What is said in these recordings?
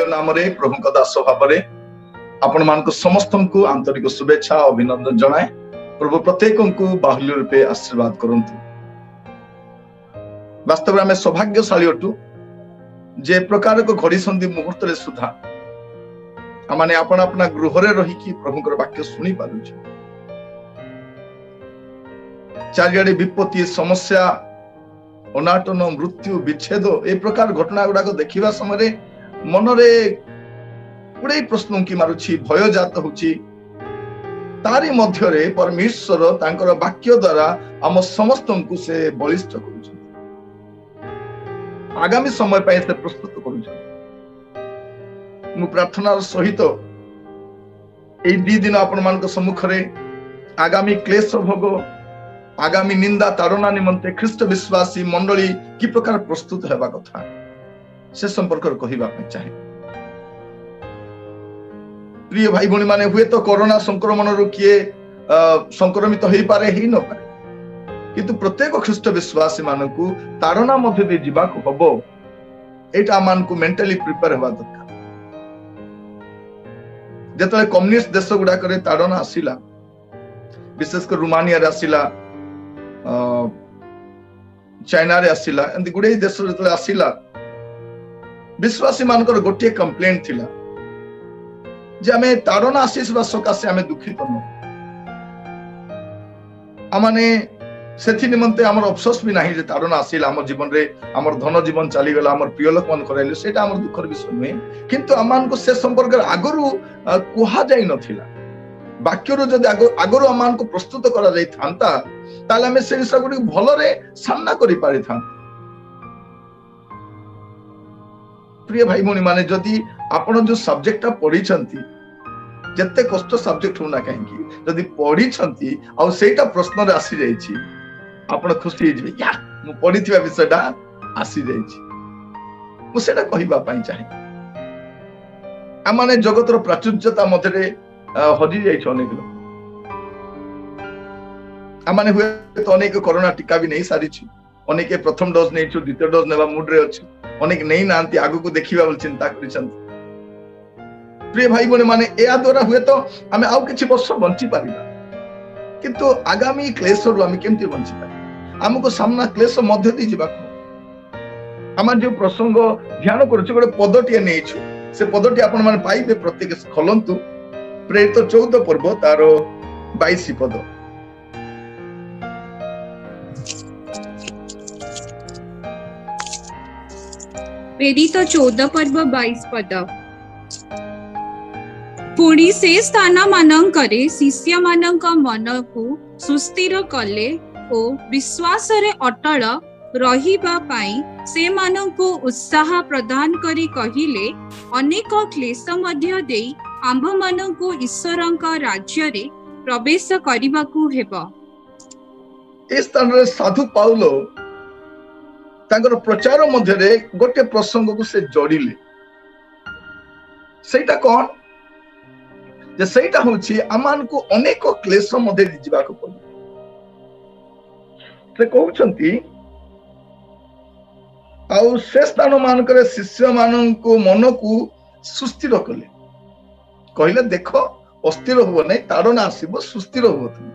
ଅତୁଲ୍ୟ ନାମରେ ପ୍ରଭୁଙ୍କ ଦାସ ଭାବରେ आपण मान समस्त को आंतरिक शुभेच्छा अभिनंदन जनाए। प्रभु प्रत्येक को बाहुल्य रूपे आशीर्वाद करंतु। वास्तव में सौभाग्यशाली अटू जे प्रकार को घड़ी संधि मुहूर्त सुधा आने आपण अपना गृह रही प्रभुकर वाक्य शुणी पार। चारिआडे विपत्ति समस्या अनाटन मृत्यु विच्छेद ए प्रकार घटना गुड़ाक देखा समय मनरे गुड़े प्रश्न की मारुछि भय जात होछि। तारी मध्यरे परमेश्वर तांकर वाक्य द्वारा आम समस्त को से बलिष्ठ करुछन, आगामी समय पाए से प्रस्तुत करुछन। मु प्रार्थनार सहित एई दी दिन आपण मान सम्मुख रे आगामी क्लेश भोग आगामी निंदा ताड़ना निमंते ख्रीष्ट विश्वासी मंडली कि प्रकार प्रस्तुत हेबा कथा से संपर्क कहिबा चाहे। प्रिय भाई भौणी माने हुए तो कोरोना संक्रमण रु किए संक्रमित हो पारे ही न पारे, किंतु प्रत्येक ख्रीष्ट विश्वासी मानकु ताड़ना मध्य दे जीवा को हबो एटा मान को मेंटली प्रिपेयर हेबा दरकार। जेतले कम्युनिस्ट देश गुडा करे ताड़ना आसिला, विशेषकर रोमानिया रे आसिला, चाइना रे आसिला, एंती गुडे देश जेतले आसिला विश्वासी मानकर गोटे कंप्लेंट थिला जे आमे ताड़ना आसीबा सकाशे आमे दुखित न आमाने सेथि निमंते हमर अफसोस भी नाही जे ताड़ना आसिला हमर जीवन रे हमर धन जीवन चली गेला हमर प्रिय लोक मन कराइले सेटा हमर दुखर विषय नै, किंतु आमान को से संपर्क आगरु कुहा जाई नथिला। वाक्यरु जदि आगरु आमान को प्रस्तुत करा जाई थांता ताले हमें से विषय गुडी भलरे सामना करि पारि था। प्रिय भाई भौणी माने जदि आपण जो सब्जेक्ट पढ़ी जते कष्ट सब्जेक्ट होना कहीं जदि पढ़ी आ सेटा प्रश्न रे आसी जाइछि आपण खुशी हो जिवे, या मु पढ़िथिबा विषयटा आसी जाइछि। मु सेटा कहिबा पई चाहे आमाने जगतर प्राचुर्यता मध्यरे हजि जाइछ अनेक लोक। आमाने हुए तो अनेक कोरोना टीका भी नहीं सारिछि, अनेक प्रथम डोज नहीं छु द्वितीय डोज नेबा मूड रे अछि, अनेक नहीं नांती आगु को देखिबा बोल चिंता करिसंत। प्रिय भाई बने माने या द्वारा हुए तो आमे आउ किछि वर्ष बंची पारिबा, किंतु आगामी क्लेश रु आमे केमति बंची पारिबा हमको सामना क्लेश मध्य दी जिबा आम जो प्रसंग ध्यान करूछु गोटे पदटिए नेइछु से पदटी आपण माने पाइबे प्रत्येक खोलंतु प्रेरित 14 पर्व तार 22 पद। प्रेरित 14 पर्व 22 पद। पुणी से स्थान मानकरे शिष्य मानक मन को सुस्थिर कले ओ विश्वास रे अटल रहिबा पाई से मानक उत्साह प्रदान करी कहिले अनेक क्लेश मध्य देई आंभ मानक ईश्वरक राज्य रे प्रवेश करिबाकू हेबो। ए स्थान रे साधु पाउलो तांकर प्रचार मध्य रे गोटे प्रसंग को से जोड़िले, सेटा कोन जे सेटा होछि आमान को अनेक क्लेश मध्य जीवा को पड़े। से कहउछंती आउ से स्थान मानकर शिष्य मानक मन को सुस्थिर कले, कहले देख अस्थिर हो नहीं ताड़ना आसीबो सुस्थिर हो तुम।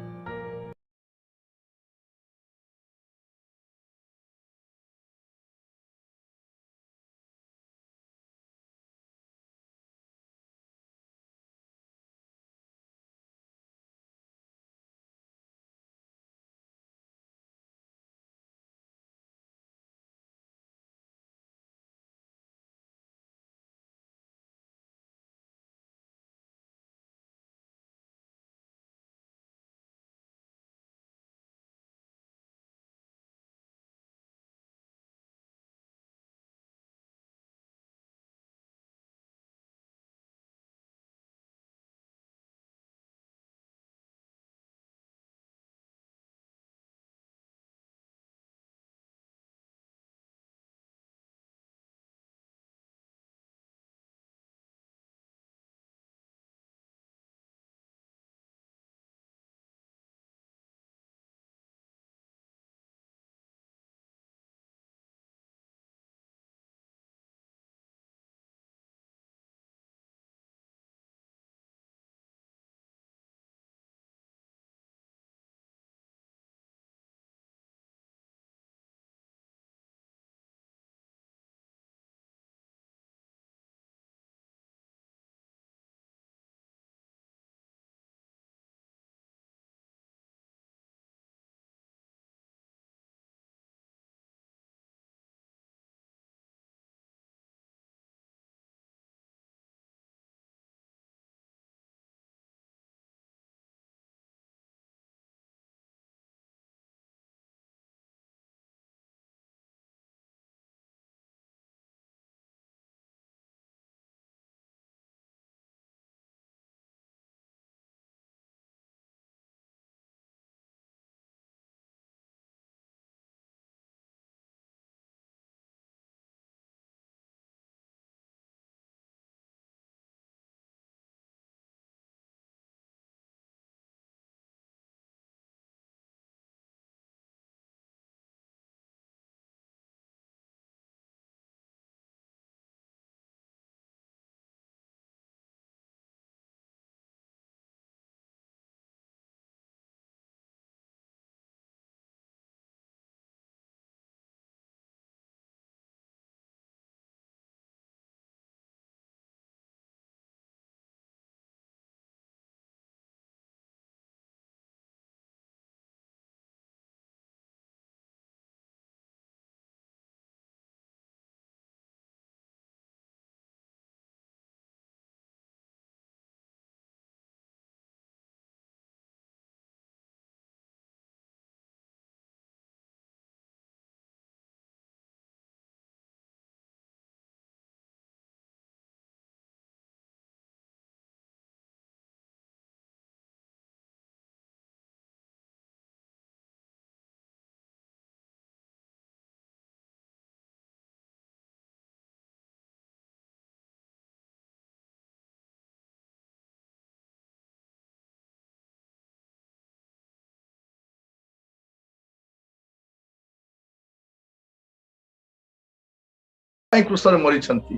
ପାଇଁ କୃଷରେ ମରିଛନ୍ତି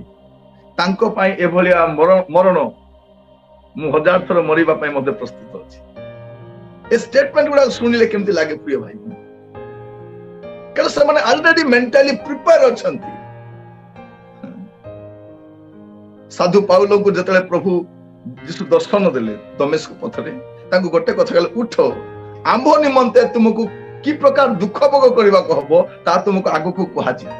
ତାଙ୍କ ପାଇଁ ଏଭଳିଆ ମରଣ ମୁଁ 1000 ଥର ମରିବା ପାଇଁ ମଧ୍ୟ ପ୍ରସ୍ତୁତ ଅଛି। ଏ ଷ୍ଟେଟମେଣ୍ଟ ଗୁଡାକ ଶୁଣିଲେ କେମିତି ଲାଗେ ପ୍ରିୟ ଭାଇ? କାରଣ ସେମାନେ ଅଲରେଡି ମେଣ୍ଟାଲି ପ୍ରିପେୟାର ଅଛନ୍ତି। ସାଧୁ ପାଉଲଙ୍କୁ ଯେତେବେଳେ ପ୍ରଭୁ ଯୀଶୁ ଦର୍ଶନ ଦେଲେ ଦମେସ୍କ ପଥରେ, ତାଙ୍କୁ ଗୋଟେ କଥା କହିଲେ, ଉଠ, ଆମ୍ଭ ନିମନ୍ତେ ତୁମକୁ କି ପ୍ରକାର ଦୁଃଖ ଭୋଗ କରିବାକୁ ହବ ତାହା ତୁମକୁ ଆଗକୁ କୁହାଯିବ।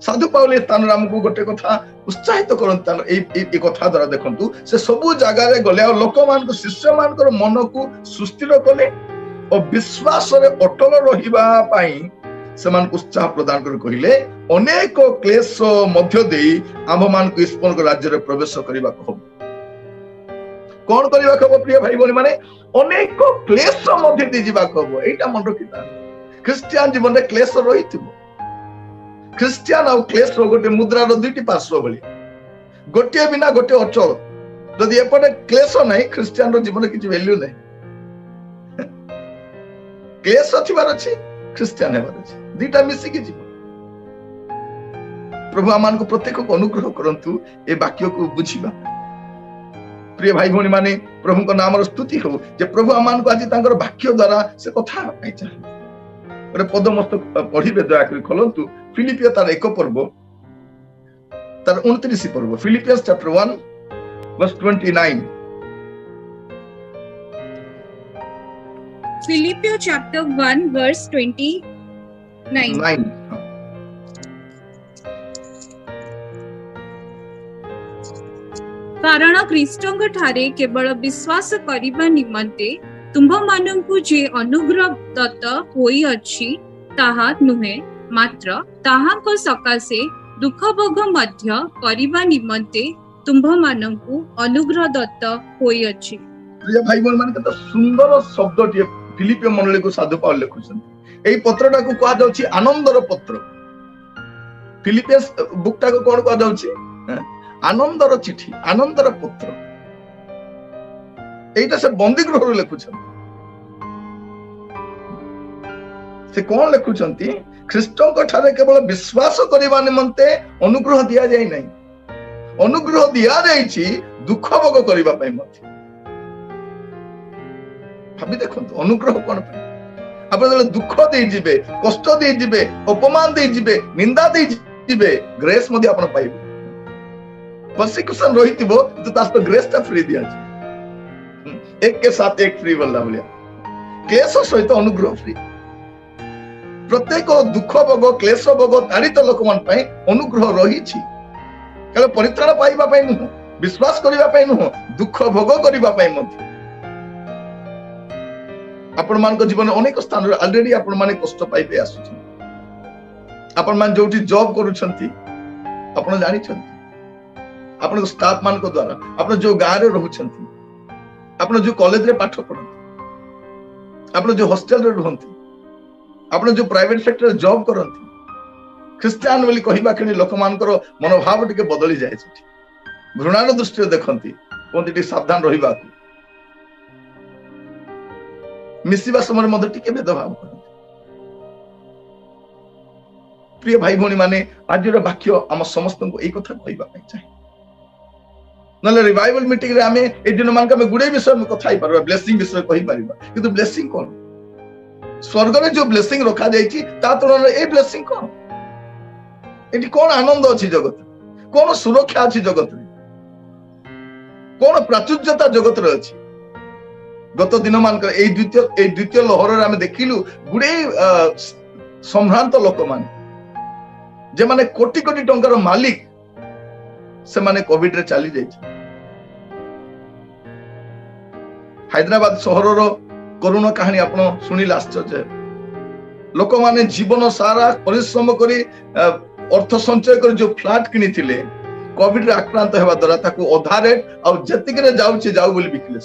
ସାଧୁ ପାଉଲ ଏ ସ୍ଥାନରେ ଆମକୁ ଗୋଟେ କଥା ଉତ୍ସାହିତ କରନ୍ତି ଏଇ କଥା ଦ୍ୱାରା। ଦେଖନ୍ତୁ, ସେ ସବୁ ଜାଗାରେ ଗଲେ ଆଉ ଲୋକମାନଙ୍କ ଶିଷ୍ୟମାନଙ୍କର ମନକୁ ସୁସ୍ଥିର କଲେ ଓ ବିଶ୍ୱାସରେ ଅଟଳ ରହିବା ପାଇଁ ସେମାନଙ୍କୁ ଉତ୍ସାହ ପ୍ରଦାନ କରି କହିଲେ, ଅନେକ କ୍ଲେଶ ମଧ୍ୟ ଦେଇ ଆମ୍ଭମାନଙ୍କୁ ଈଶ୍ୱରଙ୍କ ରାଜ୍ୟରେ ପ୍ରବେଶ କରିବାକୁ ହବ। କଣ କରିବାକୁ ହବ ପ୍ରିୟ ଭାଇ ଭଉଣୀ ମାନେ? ଅନେକ କ୍ଲେଶ ମଧ୍ୟ ଦେଇ ଯିବାକୁ ହବ। ଏଇଟା ମନେ ରଖିଥା, ଖ୍ରୀଷ୍ଟିଆନ ଜୀବନରେ କ୍ଲେଶ ରହିଥିବ। ଖ୍ରୀଷ୍ଟିଆନ ଆଉ କ୍ଲେଶ ଗୋଟେ ମୁଦ୍ରାର ଦୁଇଟି ପାର୍ଶ୍ୱ ଭଳି, ଗୋଟିଏ ବିନା ଗୋଟେ ଅଚଳ। ଯଦି ଏପଟେ କ୍ଲେଶ ନାହିଁ, ଖ୍ରୀଷ୍ଟିଆନର ଜୀବନରେ କିଛି ଭ୍ୟାଲ୍ୟୁ ନାହିଁ। କ୍ଲେଶ ଥିବାର ଅଛି, ଖ୍ରୀଷ୍ଟିଆନ ହେବାର ଅଛି, ଦିଟା ମିଶିକି ଯିବ। ପ୍ରଭୁ ଆମମାନଙ୍କୁ ପ୍ରତ୍ୟେକକୁ ଅନୁଗ୍ରହ କରନ୍ତୁ ଏ ବାକ୍ୟକୁ ବୁଝିବା। ପ୍ରିୟ ଭାଇ ଭଉଣୀ ମାନେ, ପ୍ରଭୁଙ୍କ ନାମର ସ୍ତୁତି ହଉ ଯେ ପ୍ରଭୁ ଆମମାନଙ୍କୁ ଆଜି ତାଙ୍କର ବାକ୍ୟ ଦ୍ୱାରା ସେ କଥା ହେବା ପାଇଁ ଚାହାନ୍ତି। ଗୋଟେ ପଦ ମସ୍ତ ପଢିବେ, ଦୟାକରି ଖୋଲନ୍ତୁ ଫିଲିପିଓ ତାର 1 ପର୍ବ ତାର 29 ପର୍ବ, ଫିଲିପିୟନ୍ସ chapter 1 verse 29। Philippians chapter 1 verse 29। କାରଣ ଖ୍ରୀଷ୍ଟଙ୍କ ଠାରେ କେବଳ ବିଶ୍ୱାସ କରିବା ନିମନ୍ତେ ତୁମ୍ଭମାନଙ୍କୁ ଯେ ଅନୁଗ୍ରହ ଦତ୍ତ ହୋଇଅଛି ତାହା ନୁହେଁ, ମାତ୍ର ତାହାଙ୍କ ସକାଶେ ଦୁଃଖ ଭୋଗ ମଧ୍ୟ କରିବା ନିମନ୍ତେ ତୁମ୍ଭମାନଙ୍କୁ ଅନୁଗ୍ରହ ଦତ୍ତ ହୋଇଅଛି। ପ୍ରିୟ ଭାଇ ଭଉଣୀ ମାନେ, କେତେ ସୁନ୍ଦର ଶବ୍ଦଟିଏ ଫିଲିପିଓ ମଣ୍ଡଳୀକୁ ସାଧୁ ପାଉଲ ଲେଖୁଛନ୍ତି। ଏଇ ପତ୍ରଟାକୁ କୁହାଯାଉଛି ଆନନ୍ଦର ପତ୍ର। ଫିଲିପିୟନ୍ସ ବୁକଟାକୁ କଣ କୁହାଯାଉଛି? ଆନନ୍ଦର ଚିଠି, ଆନନ୍ଦର ପତ୍ର। এইটা ସେ ବନ୍ଦୀ ଗୃହରୁ ଲେଖୁଛନ୍ତି। ସେ କଣ ଲେଖୁଛନ୍ତି? ଖ୍ରୀଷ୍ଟଙ୍କ ଠାରେ କେବଳ ବିଶ୍ୱାସ କରିବା ନିମନ୍ତେ ଅନୁଗ୍ରହ ଦିଆଯାଇ ନାହିଁ, ଅନୁଗ୍ରହ ଦିଆଯାଇଛି ଦୁଃଖ ଭୋଗ କରିବା ପାଇଁ ମଧ୍ୟ। ଭାବି ଦେଖନ୍ତୁ, ଅନୁଗ୍ରହ କଣ ପାଇଁ? ଆପଣ ଯେତେବେଳେ ଦୁଃଖ ଦେଇଯିବେ, କଷ୍ଟ ଦେଇଯିବେ, ଅପମାନ ଦେଇଯିବେ, ନିନ୍ଦା ଦେଇଯିବେ, ଗ୍ରେସ୍ ମଧ୍ୟ ଆପଣ ପାଇବେ। ପରସିକ୍ୟୁସନ ରହିଥିବ କିନ୍ତୁ ତା ସହିତ ଗ୍ରେସ୍ ଟା ଫ୍ରି ଦିଆଯିବ। ଏକ କେ ସାଥ ଏକ ଫ୍ରି ବୋଲିଲା ଭଳିଆ କ୍ଲେଶ ସହିତ ଅନୁଗ୍ରହ ଫ୍ରି। ପ୍ରତ୍ୟେକ ଦୁଃଖ ଭୋଗ, କ୍ଲେଶ ଭୋଗ ତାଡ଼ିତ ଲୋକମାନଙ୍କ ପାଇଁ ଅନୁଗ୍ରହ ରହିଛି। କେବଳ ପରିତ୍ରାଣ ପାଇବା ପାଇଁ ନୁହଁ, ବିଶ୍ୱାସ କରିବା ପାଇଁ ନୁହଁ, ଦୁଃଖ ଭୋଗ କରିବା ପାଇଁ ମଧ୍ୟ। ଆପଣମାନଙ୍କ ଜୀବନରେ ଅନେକ ସ୍ଥାନରେ ଅଲରେଡି ଆପଣମାନେ କଷ୍ଟ ପାଇବେ ଆସୁଛନ୍ତି। ଆପଣମାନେ ଯୋଉଠି ଜବ୍ କରୁଛନ୍ତି ଆପଣ ଜାଣିଛନ୍ତି, ଆପଣଙ୍କ ଷ୍ଟାଫ ମାନଙ୍କ ଦ୍ୱାରା, ଆପଣ ଯୋଉ ଗାଁରେ ରହୁଛନ୍ତି, ଆପଣ ଯୋଉ କଲେଜରେ ପାଠ ପଢନ୍ତି, ଆପଣ ଯୋଉ ହଷ୍ଟେଲରେ ରୁହନ୍ତି, ଆପଣ ଯୋଉ ପ୍ରାଇଭେଟ ସେକ୍ଟରରେ ଜବ୍ କରନ୍ତି, ଖ୍ରୀଷ୍ଟିଆନ ବୋଲି କହିବା କ୍ଷଣି ଲୋକମାନଙ୍କର ମନୋଭାବ ଟିକେ ବଦଳି ଯାଏ। ସେଠି ଘୃଣାର ଦୃଷ୍ଟିରେ ଦେଖନ୍ତି, କୁହନ୍ତି ଟିକେ ସାବଧାନ ରହିବାକୁ। ମିଶିବା ସମୟରେ ମଧ୍ୟ ଟିକେ ଭେଦଭାବ କରନ୍ତି। ପ୍ରିୟ ଭାଇ ଭଉଣୀ ମାନେ, ଆଜିର ବାକ୍ୟ ଆମ ସମସ୍ତଙ୍କୁ ଏଇ କଥା କହିବା ପାଇଁ ଚାହେଁ। ନହେଲେ ରିଭାଇଭାଲ ମିଟିଂରେ ଆମେ ଏଇ ଦିନ ମାନଙ୍କ ଆମେ ଗୁଡେ ବିଷୟ କଥା ହେଇପାରିବା, ବ୍ଲେସିଂ ବିଷୟ କହିପାରିବା, କିନ୍ତୁ ବ୍ଲେସିଂ କଣ? ସ୍ୱର୍ଗରେ ଯୋଉ ବ୍ଲେସିଂ ରଖାଯାଇଛି ତା ତୁଳନାରେ ଏଇ ବ୍ଲେସିଂ କଣ? ଏଠି କଣ ଆନନ୍ଦ ଅଛି ଜଗତରେ? କଣ ସୁରକ୍ଷା ଅଛି ଜଗତରେ? କଣ ପ୍ରାଚୁର୍ଯ୍ୟତା ଜଗତରେ ଅଛି? ଗତ ଦିନ ମାନଙ୍କର ଏଇ ଦ୍ୱିତୀୟ ଲହରରେ ଆମେ ଦେଖିଲୁ ଗୁଡେ ସମ୍ଭ୍ରାନ୍ତ ଲୋକମାନେ, ଯେମାନେ କୋଟି କୋଟି ଟଙ୍କାର ମାଲିକ, ସେମାନେ କୋଭିଡ ରେ ଚାଲି ଯାଇଛନ୍ତି। ହାଇଦ୍ରାବାଦ ସହରର କରୁଣ କାହାଣୀ ଆପଣ ଶୁଣିଲେ ଆଶ୍ଚର୍ଯ୍ୟ ହେବେ। ଲୋକମାନେ ଜୀବନ ସାରା ପରିଶ୍ରମ କରି ଅର୍ଥ ସଞ୍ଚୟ କରି ଯୋଉ ଫ୍ଲାଟ କିଣିଥିଲେ, କୋଭିଡ ରେ ଆକ୍ରାନ୍ତ ହେବା ଦ୍ୱାରା ତାକୁ ଅଧା ରେଟ୍ ଆଉ ଯେତିକିରେ ଯାଉଛି ଯାଉ ବୋଲି ବିକିଲେ।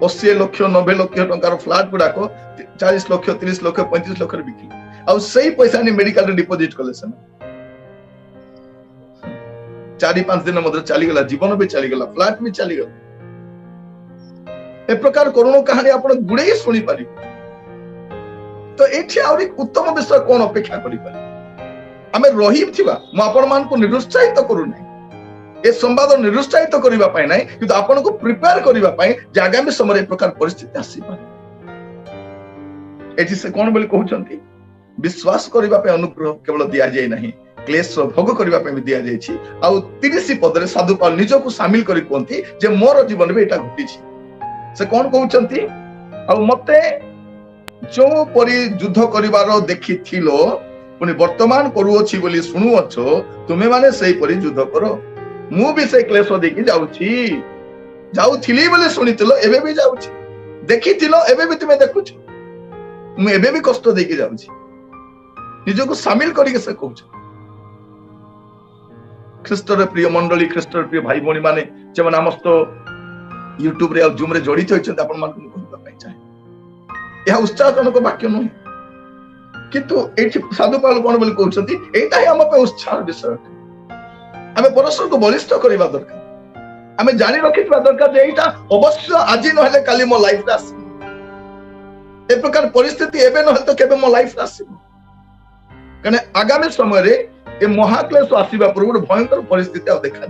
80 ଲକ୍ଷ 90 ଲକ୍ଷ ଟଙ୍କାର ଫ୍ଲାଟ ଗୁଡାକ 40 ଲକ୍ଷ 30 ଲକ୍ଷ 35 ଲକ୍ଷରେ ବିକିଲେ। ଆଉ ସେଇ ପଇସା ନେଇ ମେଡିକାଲରେ ଡିପୋଜିଟ କଲେ। ସେମାନେ 4-5 ଦିନ ମଧ୍ୟରେ ଚାଲିଗଲା, ଜୀବନ ବି ଚାଲିଗଲା, ଫ୍ଲାଟ ବି ଚାଲିଗଲା। ଏ ପ୍ରକାର କରୁଣ କାହାଣୀ ଆପଣ ଗୁଡେଇ ଶୁଣିପାରିବେ। तो एठी आउरी उत्तम विषय कोन अपेक्षा करि पारे आमे रहिथिबा म आपण मान को निरुत्साहित करू नै ए संवाद निरुत्साहित करिबा पाए नै किंतु आपण को प्रिपेयर करिबा पाए जे आगामी समय प्रकार परिस्थिति आसी पारे एठी से कोन बोली कहउछंती विश्वास करिबा पे अनुग्रह केवल दिया जाय नहीं क्लेश भोग करिबा पे भी दिया जाय छी आ 30 पद रे साधु पाल निजो को शामिल करि कोंती जे मोर जीवन में एटा घटी छी से कोन कहउछंती आ मते जो परि युद्ध करिवारो देखिथिलो पुनी वर्तमान करूअछि बोली सुनुअछो तुमे माने सेही परि युद्ध करो मु भी से क्लेश देखि जाउछि जाउथिली बोली सुनिथिलो एबे भी जाउछि देखिथिलो एबे भी तुमे देखुछ मु एबे भी कष्ट देखि जाउछि निजो को शामिल करिके से कहउछ ख्रीष्टर प्रिय मंडली ख्रीष्टर प्रिय भाई भणी माने जे समस्त यूट्यूब रे जूम रे जड़ित होइछन आपण मान को कहबा पई चाहे यह उत्साहजनक वाक्य नुहे किंतु एठी साधु पाल कोन बोली कहउछंती एटा ही हम पे उत्साह विषय हमें परस्पर को बलिष्ठ करबा दरकार हमें जानि रखिबा दरकार जे एटा अवश्य आज न हेले काली मो लाइफ आसी ए प्रकार परिस्थिति एबे न हेले तो केबे मो लाइफ आसी कने आगामी समय रे ए महाक्लेश आसीबा पूर्व भयंकर परिस्थिति आ देखा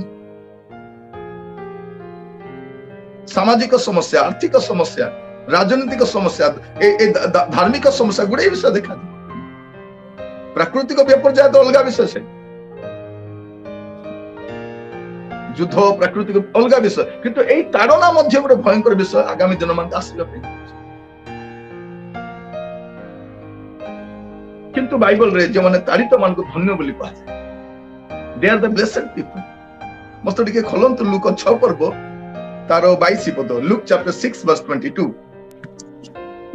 सामाजिक समस्या आर्थिक समस्या राजनीतिक समस्या धार्मिक समस्या गुड़े विषय देखा प्राकृतिक विपर्यय तो अलग विषय से युद्ध प्राकृतिक अलग विषय किंतु एई ताड़ना मध्य गोटे भयंकर विषय आगामी दिन मान आसीबा किंतु बाइबल रे जे माने ताड़ित मान को धन्य बोली कहै they are the blessed people मस्त टिके खोलंतु लूक 6 पर्व तारो 22 पद Luke chapter 6 verse 22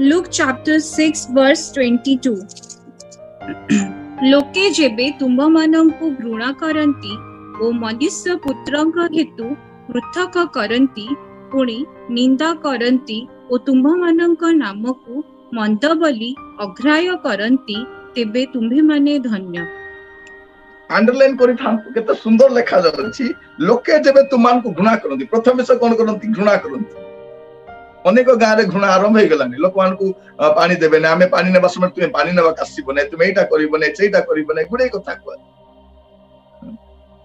Luke chapter 6 verse 22 लोके जेबे तुम मानंकु घृणा करंती ओ मनुष्य पुत्रंक हेतु पृथक करंती पुणी निंदा करंती ओ तुम मानंक नामकु मंद बोली अग्राह्य करंती तेबे तुम्हे माने धन्य अंडरलाइन करि थांतु केते सुंदर लेखा जाछि लोके जेबे तुमानकु घृणा करंती प्रथम से कोन करंती घृणा करंती अनेक गाँव रे घृणा आरंभ हो गलानी लोक मान को पानी देबे ना हमें पानी नेबा समय तुमे पानी नेबा आसीबो नै तुमे एटा करिबो नै सेटा करिबो नै गुडे कथा को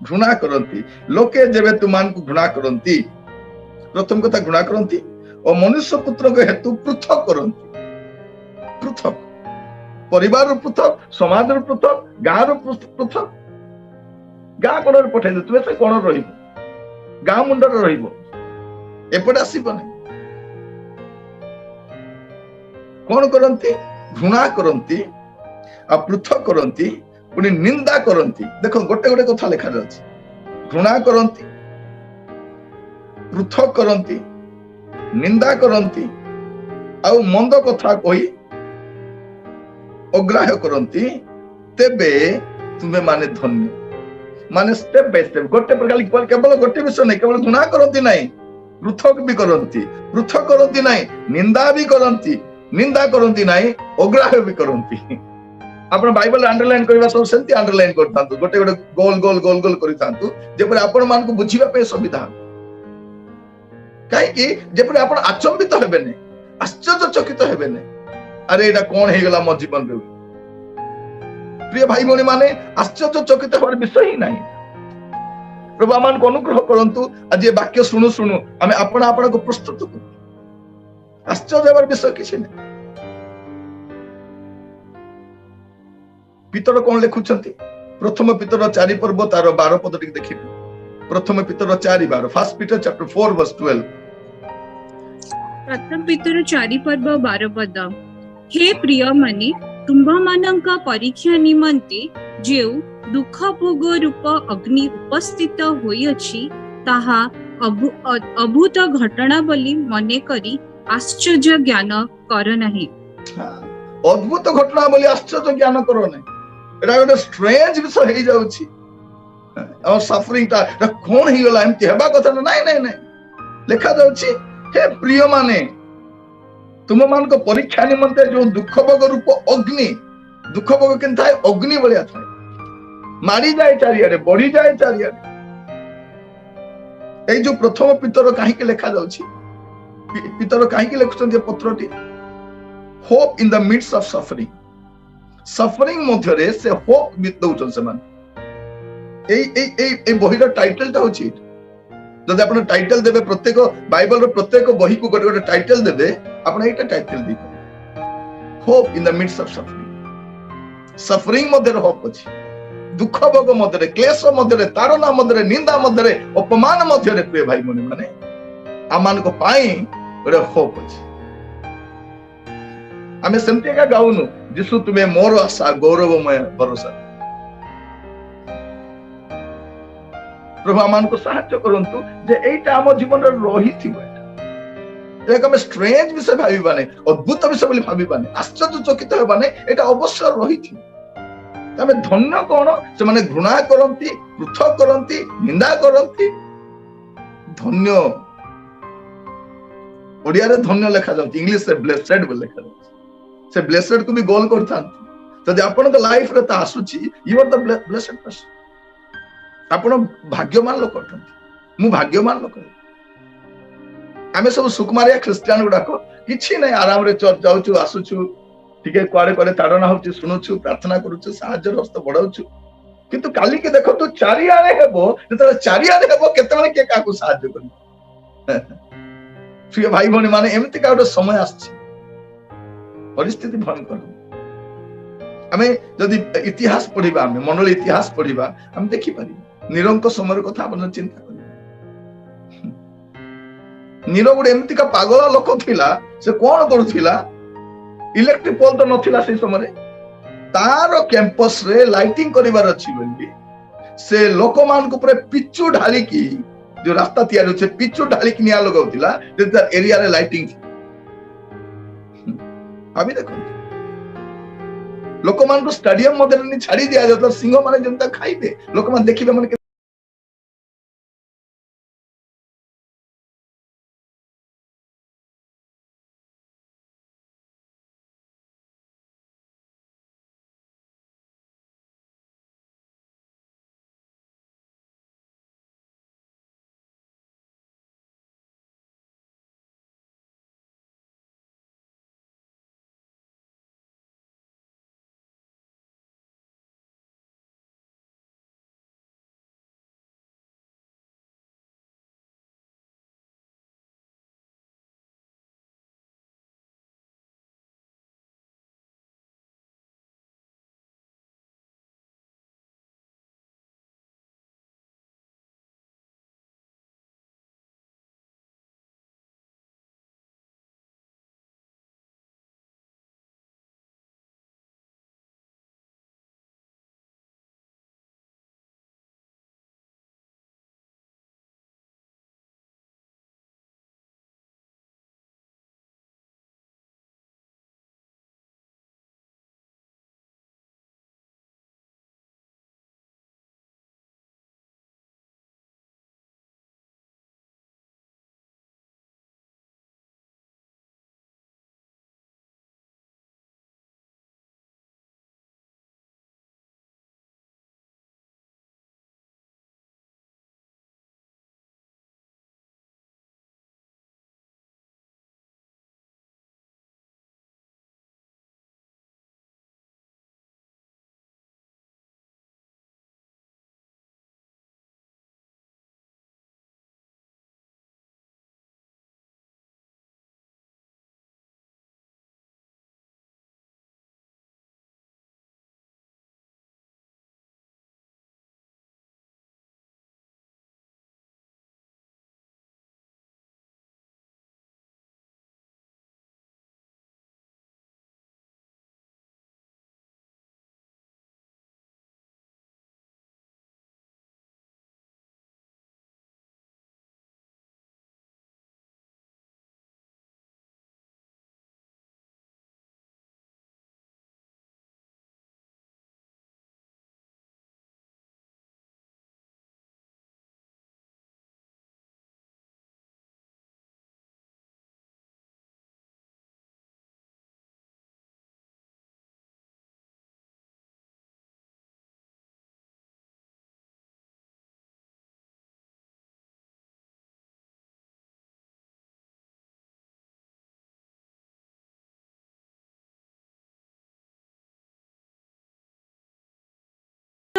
घृणा करंती लोके जेबे तुमान को घृणा करंती प्रथम कथा घृणा करंती और मनुष्य पुत्र को हेतु पृथक करंती पृथक परिवार पृथक समाज पृथक गाँव पृथक गाँ कोण पठाई दे तुमे से कोण रहिबो गाँ मुंडर रहिबो एपटे आसीबो नै कौन करंती घृणा करंती आ पृथक करंती पुनी निंदा करंती देखो गोटे गोटे कथा लिखा जाछि घृणा करंती पृथक करंती निंदा करंती आ मंद कथा कहि अग्राह्य करंती तेबे तुमे माने धन्य माने स्टेप बाय स्टेप गोटे प्रकार केवल गोटे विषय नहीं केवल घृणा करंती नहीं पृथक भी करंती नहीं निंदा भी करंती निंदा करंती नहीं अग्राह्य भी करंती आपण बाइबल अंडरलाइन करबा सब सेंती अंडरलाइन करतांतु गोटे गोटे गोल गोल गोल गोल करितांतु जेपरे आपण मान को बुझिबा पे सुविधा काहे कि जेपरे आपण आचंबित हेबे ने आश्चर्यचकित हेबे ने अरे एटा कोन हे गेला मो जीवन रे प्रिय भाई भणी माने आश्चर्यचकित होर विषय ही नहीं प्रभु आमान को अनुग्रह करंतु आज ये वाक्य सुनु सुनु हमें आपण आपण को प्रस्तुत करू आश्चर्य होर विषय किछि नै पितर कोन लिखुछंती प्रथम पितर 4 पर्व तार 12 पद टिक देखिबे प्रथम पितर 4:12 फर्स्ट पीटर चैप्टर 4 वर्स 12 प्रथम पितर 4 पर्व 12 पद हे प्रिय माने तुम्भ मानंका परीक्षा निमंते जेउ दुख भोग रूप अग्नि उपस्थित होई अछि ताहा अभूत घटना बोली मने करी आश्चर्य ज्ञान कर नाही अद्भुत घटना बोली आश्चर्य ज्ञान करो नै एटा गोटे स्ट्रेंज विषय हे जाउछि और सफरिंग ता कोन हे गला एमति हेबा कथा नै नै नै लिखा जाउछि हे प्रिय माने तुम मान को परीक्षा निमंते जो दुख भोग रूप अग्नि दुख भोग केन थाए अग्नि बलिया थाए मारी जाए चारियारे बढ़ी जाए चारियारे ए जो प्रथम पितर काहे के लिखा जाउछि पितर काहे के लिखुछन जे पत्रटी hope in the midst of suffering suffering ମଧ୍ୟରେ ସେ ହୋପ ବି ଦଉଛନ୍ତି ସେମାନେ। ଏଇ ବହିର ଟାଇଟେଲଟା ହଉଛି ଏଇଟା। ଯଦି ଆପଣ ଟାଇଟେଲ ଦେବେ ପ୍ରତ୍ୟେକ ବାଇବଲର ପ୍ରତ୍ୟେକ ବହିକୁ ଗୋଟେ ଗୋଟେ ଟାଇଟେଲ ଦେବେ, ଆପଣ ଏଇଟା ଟାଇଟେଲ ଦେଇପାରିବେ, hope in the midst of suffering. Suffering ମଧ୍ୟରେ ହୋପ ଅଛି, ଦୁଃଖ ଭୋଗ ମଧ୍ୟରେ, କ୍ଲେଶ ମଧ୍ୟରେ, ତାଡ଼ନା ମଧ୍ୟରେ, ନିନ୍ଦା ମଧ୍ୟରେ, ଅପମାନ ମଧ୍ୟରେ ପ୍ରିୟ ଭାଇ ଭଉଣୀ ମାନେ ଆମମାନଙ୍କ ପାଇଁ ଗୋଟେ ହୋପ ଅଛି। ଆମେ ସେମିତି ଏକା ଗାଉନୁ, ଯୀଶୁ ତୁମେ ମୋର ଆଶା ଗୌରବମୟ ଭରସା। ପ୍ରଭୁ ଆମମାନଙ୍କୁ ସାହାଯ୍ୟ କରନ୍ତୁ ଯେ ଏଇଟା ଆମ ଜୀବନରେ ରହିଥିବ। ଏଟାକୁ ଆମେ ଷ୍ଟ୍ରେଞ୍ଜ ବିଷୟ ଭାବିବା ନାହିଁ, ଅଦ୍ଭୁତ ବିଷୟ ବୋଲି ଭାବିବା ନାହିଁ, ଆଶ୍ଚର୍ଯ୍ୟଚକିତ ହେବା ନାହିଁ, ଏଇଟା ଅବଶ୍ୟ ରହିଥିବ। ଆମେ ଧନ୍ୟ କଣ, ସେମାନେ ଘୃଣା କରନ୍ତି, ପୃଥକ କରନ୍ତି, ନିନ୍ଦା କରନ୍ତି, ଧନ୍ୟ ଓଡିଆରେ ଧନ୍ୟ ଲେଖାଯାଉଛି, ଇଂଲିଶରେ ବ୍ଲେସେଡ ବୋଲି ଲେଖାଯାଉଛି। ସେ ବ୍ଲେସେଡ କୁ ବି ଗୋଲ କରିଥାନ୍ତି। ଯଦି ଆପଣଙ୍କ ଲାଇଫରେ ତା ଆସୁଛି, ୟୁ ଆର ଦ ବ୍ଲେସେଡ ପର୍ସନ। ଆପଣ ଭାଗ୍ୟମାନ ଲୋକ ଅଟନ୍ତି, ମୁଁ ଭାଗ୍ୟମାନ ଲୋକ। ଆମେ ସବୁ ସୁକୁମାରିଆ ଖ୍ରୀଷ୍ଟିଆନ ଗୁଡାକ କିଛି ନାହିଁ, ଆରାମରେ ଚର୍ଚ୍ଚ ଯାଉଛୁ, ଆସୁଛୁ, ଟିକେ କୁଆଡେ କୁଆଡେ ତାଡନା ହଉଛି ଶୁଣୁଛୁ, ପ୍ରାର୍ଥନା କରୁଛୁ, ସାହାଯ୍ୟର ହସ୍ତ ବଢାଉଛୁ। କିନ୍ତୁ କାଲିକି ଦେଖନ୍ତୁ ଚାରିଆଡେ ହେବ, ଯେତେବେଳେ ଚାରିଆଡେ ହେବ କେତେବେଳେ କିଏ କାହାକୁ ସାହାଯ୍ୟ କରିବ। ପ୍ରିୟ ଭାଇ ଭଉଣୀ ମାନେ ଏମିତିକା ଗୋଟେ ସମୟ ଆସିଛି, ପରିସ୍ଥିତି ଭୟଙ୍କର। ଆମେ ଯଦି ଇତିହାସ ପଢିବା, ଆମେ ମଣ୍ଡଳୀ ଇତିହାସ ପଢିବା, ଆମେ ଦେଖିପାରିବା ନୀରଙ୍କ ସମୟର କଥା ଆପଣ ଚିନ୍ତା କରିବେ। ନୀର ଗୋଟେ ଏମିତିକା ପାଗଳ ଲୋକ ଥିଲା, ସେ କଣ କରୁଥିଲା, ଇଲେକ୍ଟ୍ରିକ ପୋଲ ତ ନଥିଲା ସେଇ ସମୟରେ, ତାର କ୍ୟାମ୍ପସରେ ଲାଇଟିଂ କରିବାର ଅଛି ବୋଲି ସେ ଲୋକମାନଙ୍କ ଉପରେ ପିଚୁ ଢାଳିକି, ଯୋଉ ରାସ୍ତା ତିଆରି ହଉଛି ପିଚୁ ଢାଳିକି ନିଆଁ ଲଗାଉଥିଲା, ଯଦି ତାର ଏରିଆରେ ଲାଇଟିଂ ଥିଲା। ଭାବି ଦେଖନ୍ତୁ, ଲୋକମାନଙ୍କୁ ଷ୍ଟାଡିୟମ ମଧ୍ୟରେ ଛାଡି ଦିଆଯାଉଥିଲା, ସିଂହ ମାନେ ଯେମିତି ଖାଇବେ, ଲୋକମାନେ ଦେଖିବେ ମାନେ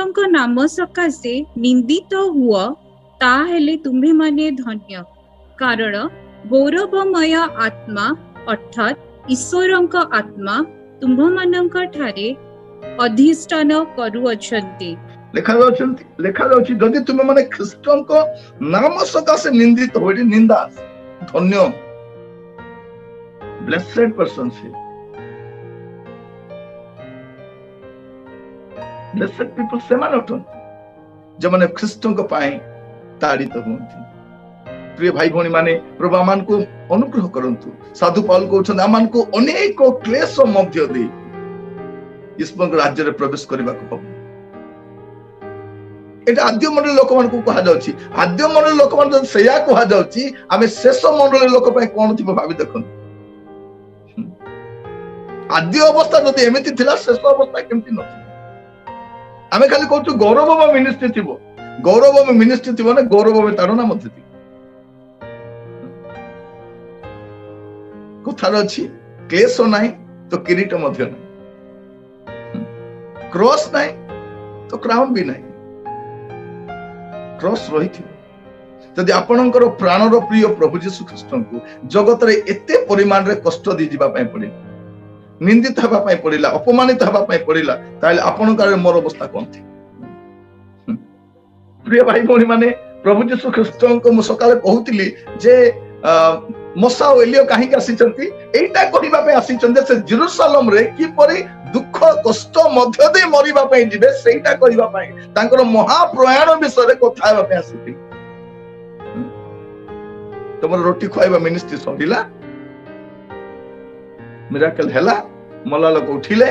ଈଶ୍ୱରଙ୍କ ନାମ ସକାଶେ ନିନ୍ଦିତ ହୁଅ, ତାହେଲେ ତୁମ୍ଭେ ମାନେ ଧନ୍ୟ, କାରଣ ଗୌରବମୟ ଆତ୍ମା ଅର୍ଥାତ୍ ଈଶ୍ୱରଙ୍କ ଆତ୍ମା ତୁମ୍ଭମାନଙ୍କ ଠାରେ ଅଧିଷ୍ଠାନ କରୁଅଛନ୍ତି। ଲେଖାଯାଉଛି ଯଦି ତୁମେ ମାନେ ଖ୍ରୀଷ୍ଟଙ୍କ ନାମ ସକାଶେ ନିନ୍ଦିତ ହୁଏ, ନିନ୍ଦା ଧନ୍ୟ, ବ୍ଲେସେଡ୍ ପର୍ସନ ସେ, ବ୍ଲେସେଡ୍ ପିପଲ ସେମାନେ ଅଟନ୍ତି ଯେଉଁମାନେ ଖ୍ରୀଷ୍ଟଙ୍କ ପାଇଁ ତାଡ଼ିତ ହୁଅନ୍ତି। ପ୍ରିୟ ଭାଇ ଭଉଣୀ ମାନେ, ପ୍ରଭୁ ଆମମାନଙ୍କୁ ଅନୁଗ୍ରହ କରନ୍ତୁ। ସାଧୁ ପାଉଲ କହୁଛନ୍ତି ଆମମାନଙ୍କୁ ଅନେକ କ୍ଲେଶ ମଧ୍ୟ ଦେଇ ଈଶ୍ୱରଙ୍କ ରାଜ୍ୟରେ ପ୍ରବେଶ କରିବାକୁ ହବ। ଏଇଟା ଆଦ୍ୟ ମଣ୍ଡଳୀ ଲୋକମାନଙ୍କୁ କୁହାଯାଉଛି। ଆଦ୍ୟ ମଣ୍ଡଳୀ ଲୋକମାନଙ୍କୁ ଯଦି ସେଇଆ କୁହାଯାଉଛି, ଆମେ ଶେଷ ମଣ୍ଡଳୀ ଲୋକ ପାଇଁ କଣ ଥିବ ଭାବି ଦେଖନ୍ତୁ। ଆଦ୍ୟ ଅବସ୍ଥା ଯଦି ଏମିତି ଥିଲା, ଶେଷ ଅବସ୍ଥା କେମିତି ନଥିବ। ଆମେ ଖାଲି କହୁଛୁ ଗୌରବମୟ ମିନିଷ୍ଟ୍ରି ଥିବ, ଗୌରବମୟ ମିନିଷ୍ଟ୍ରି ଥିବ ନା ଗୌରବମୟ ତାଡ଼ନା ମଧ୍ୟ ଥିବ। କଥାରେ ଅଛି କ୍ଲେଶ ନାହିଁ ତ କିରୀଟ ମଧ୍ୟ ନାହିଁ, କ୍ରସ୍ ନାହିଁ ତ କ୍ରାଉନ୍ ବି ନାହିଁ। କ୍ରସ୍ ରହିଥିବ। ଯଦି ଆପଣଙ୍କର ପ୍ରାଣର ପ୍ରିୟ ପ୍ରଭୁ ଯୀଶୁ ଖ୍ରୀଷ୍ଟଙ୍କୁ ଜଗତରେ ଏତେ ପରିମାଣରେ କଷ୍ଟ ଦେଇଯିବା ପାଇଁ ପଡ଼ିଲା, ନିନ୍ଦିତ ହେବା ପାଇଁ ପଡ଼ିଲା, ଅପମାନିତ ହେବା ପାଇଁ ପଡ଼ିଲା, ତାହେଲେ ଆପଣଙ୍କ ମୋର ଅବସ୍ଥା କଣ ଥିବ? ପ୍ରିୟ ଭାଇ ଭଉଣୀ ମାନେ, ପ୍ରଭୁ ଯୀଶୁ ଖ୍ରୀଷ୍ଟଙ୍କୁ ମୁଁ ସକାଳେ କହୁଥିଲି ଯେ ମୋଶା ଓ ଏଲିୟ କାହିଁକି ଆସିଛନ୍ତି? ଏଇଟା କହିବା ପାଇଁ ଆସିଛନ୍ତି ସେ ଜେରୁସାଲେମରେ କିପରି ଦୁଃଖ କଷ୍ଟ ମଧ୍ୟ ଦେଇ ମରିବା ପାଇଁ ଯିବେ, ସେଇଟା କହିବା ପାଇଁ, ତାଙ୍କର ମହାପ୍ରୟାଣ ବିଷୟରେ କଥା ହେବା ପାଇଁ ଆସିଥିଲେ। ତମର ରୋଟି ଖୁଆଇବା ମିନିଷ୍ଟ୍ରି ସରିଲା, ମିରାକଲ ହେଲା, ମଲା ଲୋକ ଉଠିଲେ,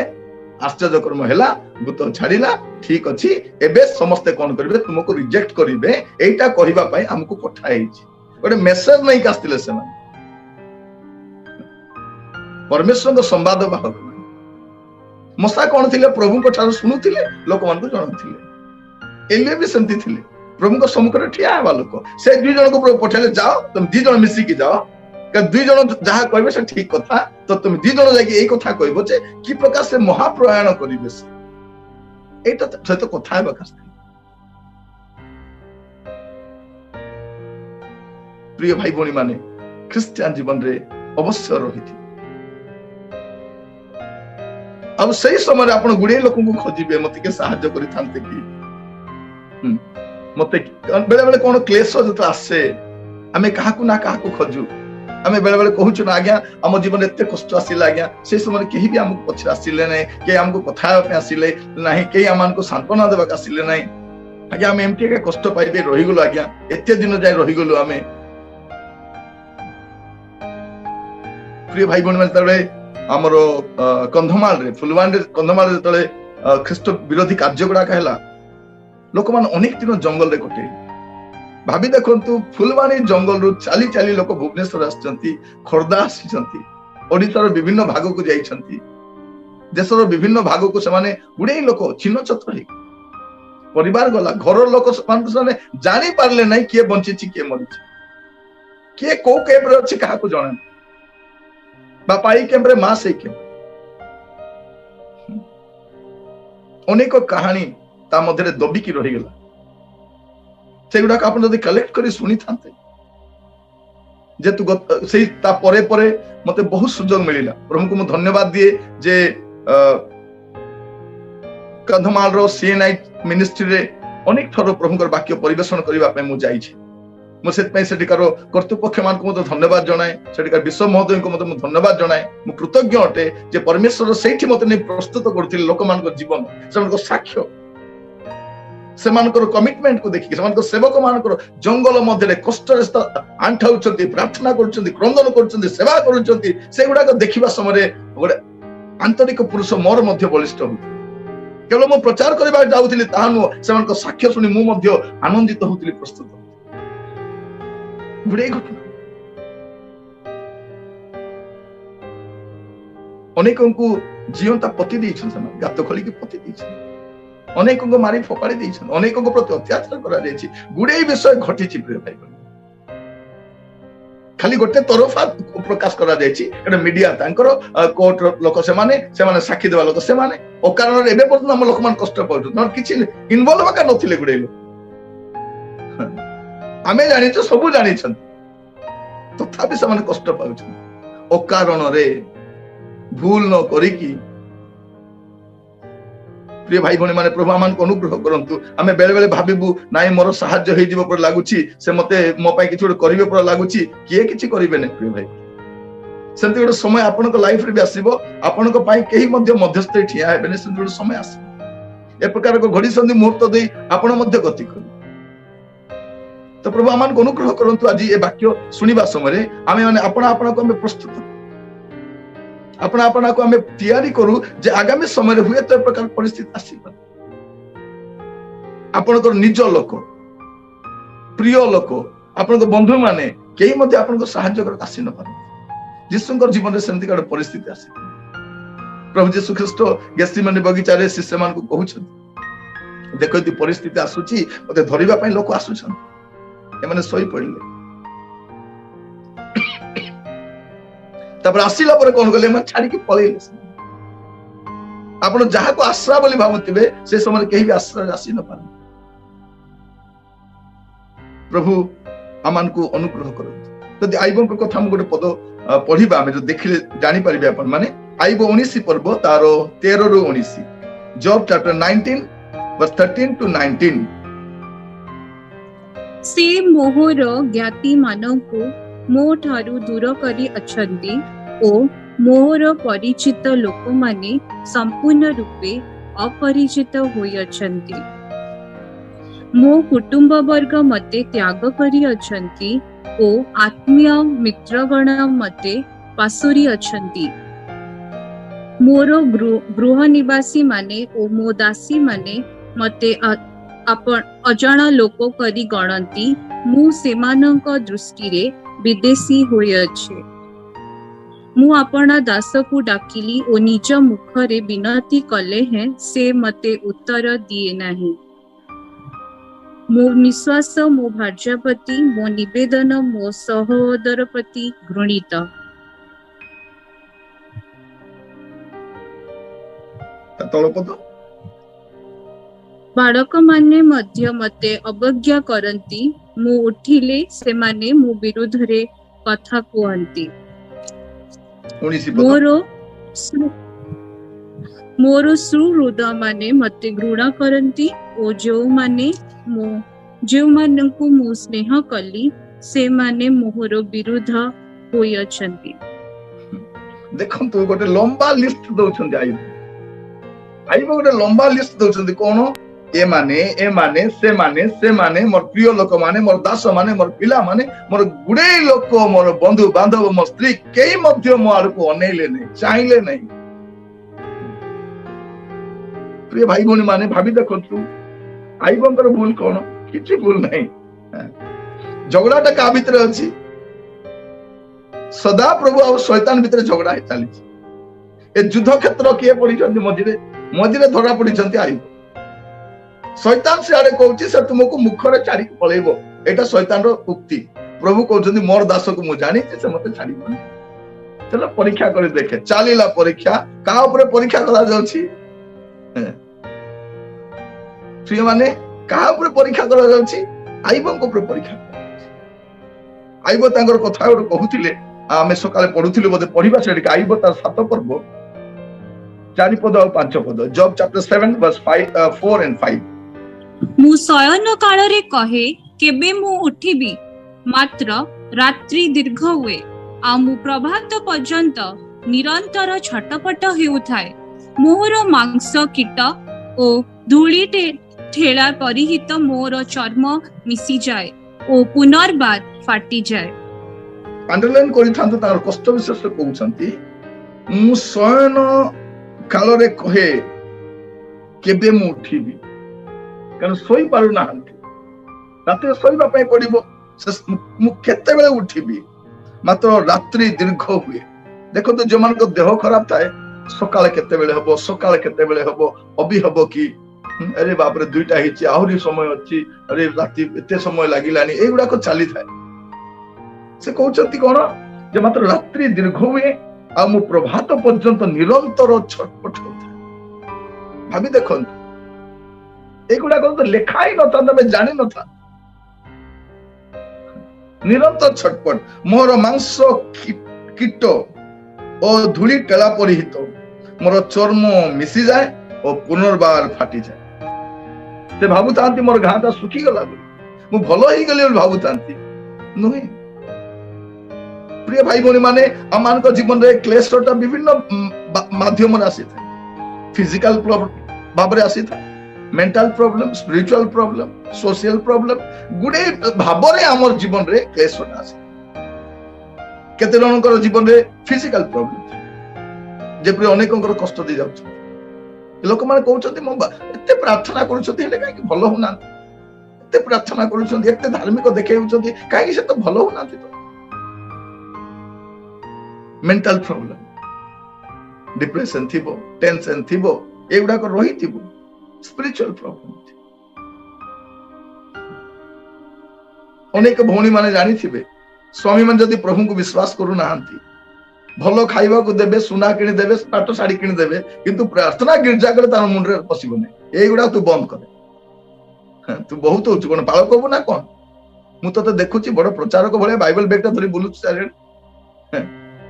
ଆଶ୍ଚର୍ଯ୍ୟକର୍ମ ହେଲା, ଭୂତ ଛାଡିଲା, ଠିକ ଅଛି, ଏବେ ସମସ୍ତେ କଣ କରିବେ? ତୁମକୁ ରିଜେକ୍ଟ କରିବେ, ଏଇଟା କହିବା ପାଇଁ ଆମକୁ ପଠା ହେଇଛି। ଗୋଟେ ମେସେଜ ନେଇକି ଆସିଥିଲେ ସେମାନେ, ପରମେଶ୍ୱରଙ୍କ ସମ୍ବାଦ ବାହକ। ମୋଶା କଣ ଥିଲେ? ପ୍ରଭୁଙ୍କ ଠାରୁ ଶୁଣୁଥିଲେ, ଲୋକମାନଙ୍କୁ ଜଣାଉଥିଲେ। ଏଲିୟ ବି ସେମିତି ଥିଲେ, ପ୍ରଭୁଙ୍କ ସମ୍ମୁଖରେ ଠିଆ ହେବା ଲୋକ। ସେ ଦୁଇ ଜଣଙ୍କୁ ପ୍ରଭୁ ପଠେଇଲେ, ଯାଅ ତମେ ଦି ଜଣ ମିଶିକି ଯାଅ, ଦୁଇ ଜଣ ଯାହା କହିବେ ସେ ଠିକ କଥା, ତ ତମେ ଦି ଜଣ ଯାଇକି ଏଇ କଥା କହିବ ଯେ କି ପ୍ରକାର ସେ ମହାପ୍ରୟାଣ କରିବେ, ସେ এইটা সହିତ କଥା ହେବା କାସ୍ତେ। ପ୍ରିୟ ଭାଇ ଭଉଣୀ ମାନେ, ଖ୍ରୀଷ୍ଟିଆନ ଜୀବନରେ ଅବଶ୍ୟ ରହିଥିବେ। ଆଉ ସେଇ ସମୟରେ ଆପଣ ଗୁଡିଏ ଲୋକଙ୍କୁ ଖୋଜିବେ, ମତେ କିଏ ସାହାଯ୍ୟ କରିଥାନ୍ତେ କି? ମତେ ବେଳେ ବେଳେ କଣ କ୍ଲେଶ ଯେତେ ଆସେ, ଆମେ କାହାକୁ ନା କାହାକୁ ଖୋଜୁ। ଆମେ ବେଳେ ବେଳେ କହୁଛୁ ନା, ଆଜ୍ଞା ଆମ ଜୀବନରେ ଏତେ କଷ୍ଟ ଆସିଲା, ଆଜ୍ଞା ସେଇ ସମୟରେ କେହି ବି ଆମକୁ ପଛରେ ଆସିଲେ ନାହିଁ, କେହି ଆମକୁ କଥା ହେବା ପାଇଁ ଆସିଲେ ନାହିଁ, କେହି ଆମକୁ ସାନ୍ତ୍ୱନା ଦେବାକୁ ଆସିଲେ ନାହିଁ। ଆଜ୍ଞା ଆମେ ଏମିତି ଏକା କଷ୍ଟ ପାଇବେ ରହିଗଲୁ, ଆଜ୍ଞା ଏତେ ଦିନ ଯାଏ ରହିଗଲୁ ଆମେ। ପ୍ରିୟ ଭାଇ ଭଉଣୀ ମାନେ, ଯେତେବେଳେ ଆମର କନ୍ଧମାଳରେ, ଫୁଲବାଣୀରେ କନ୍ଧମାଳରେ ଯେତେବେଳେ ଖ୍ରୀଷ୍ଟ ବିରୋଧୀ କାର୍ଯ୍ୟ ଗୁଡାକ ହେଲା, ଲୋକମାନେ ଅନେକ ଦିନ ଜଙ୍ଗଲରେ କଟେଇଲେ। ଭାବି ଦେଖନ୍ତୁ, ଫୁଲବାଣୀ ଜଙ୍ଗଲରୁ ଚାଲି ଚାଲି ଲୋକ ଭୁବନେଶ୍ୱର ଆସିଛନ୍ତି, ଖୋର୍ଦ୍ଧା ଆସିଛନ୍ତି, ଓଡିଶାର ବିଭିନ୍ନ ଭାଗକୁ ଯାଇଛନ୍ତି, ଦେଶର ବିଭିନ୍ନ ଭାଗକୁ ସେମାନେ ଗୁଡେଇ ଲୋକ ଛିନ୍ନ ଛତ୍ର ହେଇକି ପରିବାର ଗଲା, ଘର ଲୋକ ସେମାନେ ଜାଣି ପାରିଲେ ନାହିଁ କିଏ ବଞ୍ଚିଛି କିଏ ମରିଛି, କିଏ କୋଉ କ୍ୟାମ୍ପରେ ଅଛି କାହାକୁ ଜଣା, ବାପା ଏଇ କ୍ୟାମ୍ପରେ, ମା ସେଇ କ୍ୟାମ୍ପ। ଅନେକ କାହାଣୀ ତା ମଧ୍ୟରେ ଦବିକି ରହିଗଲା। ସେଗୁଡାକ ଆପଣ ଯଦି କଲେକ୍ଟ କରି ଶୁଣିଥାନ୍ତେ, ଯେହେତୁ ସେଇ ତା ପରେ ପରେ ମତେ ବହୁତ ସୁଯୋଗ ମିଳିଲା। ପ୍ରଭୁଙ୍କୁ ମୁଁ ଧନ୍ୟବାଦ ଦିଏ ଯେ କନ୍ଧମାଳର ସିଏନ୍ଆଇ ମିନିଷ୍ଟ୍ରିରେ ଅନେକ ଥର ପ୍ରଭୁଙ୍କର ବାକ୍ୟ ପରିବେଷଣ କରିବା ପାଇଁ ମୁଁ ଯାଇଛି। ମୁଁ ସେଥିପାଇଁ ସେଠିକାର କର୍ତ୍ତୃପକ୍ଷ ମାନଙ୍କୁ ମଧ୍ୟ ଧନ୍ୟବାଦ ଜଣାଏ, ସେଠିକାର ବିଶ୍ୱ ମହୋଦୟଙ୍କୁ ମଧ୍ୟ ମୁଁ ଧନ୍ୟବାଦ ଜଣାଏ। ମୁଁ କୃତଜ୍ଞ ଅଟେ ଯେ ପରମେଶ୍ୱର ସେଇଠି ମତେ ନେଇ ପ୍ରସ୍ତୁତ କରୁଥିଲେ ଲୋକମାନଙ୍କ ଜୀବନ, ସେମାନଙ୍କ ସାକ୍ଷ୍ୟ, ସେମାନଙ୍କର କମିଟମେଣ୍ଟକୁ ଦେଖିକି, ସେମାନଙ୍କ ସେବକ ମାନଙ୍କର ଜଙ୍ଗଲ ମଧ୍ୟରେ କଷ୍ଟରେ ଆଣ୍ଠାଉଛନ୍ତି, ପ୍ରାର୍ଥନା କରୁଛନ୍ତି, କ୍ରନ୍ଦନ କରୁଛନ୍ତି, ସେବା କରୁଛନ୍ତି, ସେଗୁଡାକ ଦେଖିବା ସମୟରେ ଗୋଟେ ଆନ୍ତରିକ ପୁରୁଷ ମୋର ମଧ୍ୟ ବଳିଷ୍ଠ ହଉଥିଲା। କେବଳ ମୁଁ ପ୍ରଚାର କରିବାକୁ ଯାଉଥିଲି ତାହା ନୁହଁ, ସେମାନଙ୍କ ସାକ୍ଷ୍ୟ ଶୁଣି ମୁଁ ମଧ୍ୟ ଆନନ୍ଦିତ ହଉଥିଲି, ପ୍ରସ୍ତୁତ। ଗୁଡାଏ ଘଟଣା, ଅନେକଙ୍କୁ ଜିଅନ୍ତା ପୋତି ଦେଇଛନ୍ତି, ସେମାନେ ଗାତ ଖୋଳିକି ପୋତି ଦେଇଛନ୍ତି, ଅନେକଙ୍କୁ ମାରି ଫୋପାଡ଼ି ଦେଇଛନ୍ତି, ଅନେକଙ୍କ ପ୍ରତି ଅତ୍ୟାଚାର କରାଯାଇଛି, ଗୁଡାଏ ବିଷୟ ଘଟିଛି। ପ୍ରିୟ ଭାଇ, खाली गोटे तरफा प्रकाश करा जायछि एटा मीडिया तांकर कोर्ट लोक से साक्षी देवा लोक से अकारण एबे पर्यंत हम लोक मान कष्ट पाउछु न किछि इन्वॉल्व का नथिले गुडे आमे जानि छ सब जानि छ तथापि से माने कष्ट पाउछु अकारण रे भूल न करी की प्रिय भाई भणी माने प्रभु आमान को अनुग्रह करंतु आमे बेले बेले भाबिबु नाइ मोर सहाय्य हेइ जीव पर लागुची से मते मो पाई किछु करिवे पर लागुची किए किछि करिवे ने प्रिय भाई सेंति गोटे समय आपन को लाइफ रे भी आसीबो आपन को पाई केही मध्य मध्यस्थ ठिया हेबे ने सेंति गोटे समय आसी ए प्रकार को घड़ी संधि मुहूर्त देई आपन मध्य गति कर तो प्रभु आमान को अनुग्रह करंतु आज ए वाक्य सुनिबा समय रे आमे माने आपन को हमें प्रस्तुत अपना को हमें तैयारी करू जे आगामी समय हुए तो प्रकार परिस्थिति आसीबा आपन निज लोक प्रिय लोक आपन बंधु माने केही मध्ये आपन सहाय्य कर आसी न पारे यीशुंकर जीवन रे सेंति का परिस्थिति आसी प्रभु यीशु ख्रीष्ट गेसिमनी बगीचा रे शिष्य मान को कहउछन देखो ती परिस्थिति आसुची मते धरिबा पई लोक आसुछन ए माने सोई पड़िले आसला कौन कले छाड़ी पलैले आपण जहा को आश्रा बोली भावुथिबे से समय केही भी आश्रा आसी न पारे प्रभु आमान को अनुग्रह करत यदि आइबों को कथा हम गोटे पद पढ़िबा हम जो देखिले जानि परिबे आपण माने आइबो 19 पर्व तार 13 रु 19 जॉब चैप्टर 19 वर्स 13 टू 19 से मोहर ज्ञाति मानकु मो ठारू दूर करी अछंती ओ मोहर परिचित लोक माने संपूर्ण रूपे अपरिचित होई अछंती मो कुटुंब वर्ग मते त्याग करी अछंती ओ आत्मीय मित्रगण मते पासुरी अछंती मोर गृह निवासी माने ओ मो दासी माने मते आपण अजाणा लोक करी गणंती मु सेमानक दृष्टि रे विदेशी होय अछि मु अपना दास को डाकिली ओ निज मुखरे विनती कले हैं से मते उत्तर दिए नाही मो निश्वास मो भार्यापति मो निवेदन मो सहोदरपति घृणित बालक माने मध्य मते अवज्ञा करंती मु उठिले से माने मु विरुद्ध रे कथा कहंती मोर सुहृद माने मते घृणा करंती ओ जो मानकु मु स्नेह कली से माने मोहर विरुद्ध होई अछंती देखंतु गोटे लंबा लिस्ट दउछन आइबो गोटे लंबा लिस्ट दउछन कोन ए माने मोर प्रिय लोक माने मोर दास माने मोर पिला माने मोर गुडे लोक मोर बंधु बांधव मोर स्त्री केही मध्य मो आड़ को अनेले नहीं चाहिले नहीं प्रिय भाई भौणी माने भाबी देखंतु आइबंकर भूल कोन किछि भूल नहीं झगड़ाटा का भीतर अछि सदा प्रभु और शैतान भीतर झगड़ा है चली ए युद्ध क्षेत्र किए पड़ी मझिरे धरा पड़ी आइब शैतान से आड़े कहूँ से तुमको मुखरे छाड़ी पलैब एटा शैतान रो उक्ति प्रभु कहते मोर दास को मु जानी से मते छाड़ी चलो परीक्षा कर देखे चलीला परीक्षा का ऊपर परीक्षा करा जाउछि प्रिय माने का ऊपर परीक्षा करा जाउछि आइबंक ऊपर परीक्षा आइब तांकर कथा गोटे कहूतिले आमे सकाळे पढुथिले बोधे पढिबा सेठी आइब तार 7 पर्व 4 पद और 5 पद जॉब चैप्टर 7 वर्स 4 and 5 मु शयन काल रे कहे केबे मु उठिबी मात्र रात्रि दीर्घ हुए आ मु प्रभात पर्यंत निरंतर छटपट हेउथाय मोर मांस कीट ओ धूली ठेला परिहित मोर चर्म मिसी जाए ओ पुनर्बार फाटी जाए अंडरलाइन करि थांत तार कष्ट विशेष कहउछंती मु शयन काल रे कहे केबे मु उठिबी कारण सोई पारु ना रात्रि सोईबा पई पड़िबो मु केते बेले उठिबी मात्र रात्रि दीर्घ हुए देखो तो जो मान को देह खराब थाए सकाळे केते बेले हबो अभी हबो कि अरे बाप रे दुईटा हिची आहुरी समय अछि अरे राति एते समय लागिलानी एगुडा को चली थाए से कहते कौन जे मात्र रात्रि दीर्घ हुए आ मु प्रभात पर्यंत निरंतर छटपट होता। भाभी देखो एगुड़ा तो लेखा ही न था, तमें जानी न था। निरंतर छटपट, मोर मांस कीट और धूली टेला परिहित, मोर चर्म मिसी जाए और पुनर्बार फाटी जाए। से भावुता मोर घाटा सुखी गला मु भल ही गली भावुता नुहे। प्रिय भाई भौणी माने आम मान जीवन रे क्लेशटा विभिन्न माध्यम आसी था। फिजिकल भाव में आसी था, mental problem, spiritual problem, social problem, गुडे भाव में आम जीवन रे क्लेशटा आसी। केते जनकर जीवन रे फिजिकल प्रॉब्लम जेपरि अनेकंकर कष्ट दे जाउछ। लोक माने कहउछथि म एते प्रार्थना करूछथि हेले काहे भलो होना, एते प्रार्थना करूछथि, एते धार्मिक देखेउछथि काहे से तो भलो होना। तो मेंटल प्रॉब्लम, डिप्रेशन थिबो, टेंशन थिबो, एगुडा को रही थिबो, स्पिरिचुअल प्रॉब्लम। अनेक भौणी माने जानी थिबे स्वामी मान जदि प्रभु को विश्वास करू नाहंती, भलो खाइबा को देबे, सुना किनि देबे, पाट साड़ी किनि देबे, किंतु प्रार्थना गिरजा करे तार मुंड रे पसिबो नै। एगुडा तू बंद करे। तू बहुत होछ कोन पाळ करबो ना कोन? मु तो देखुची बड़ प्रचारक भले बाइबल बेगटा धरि बुलुछ चारे।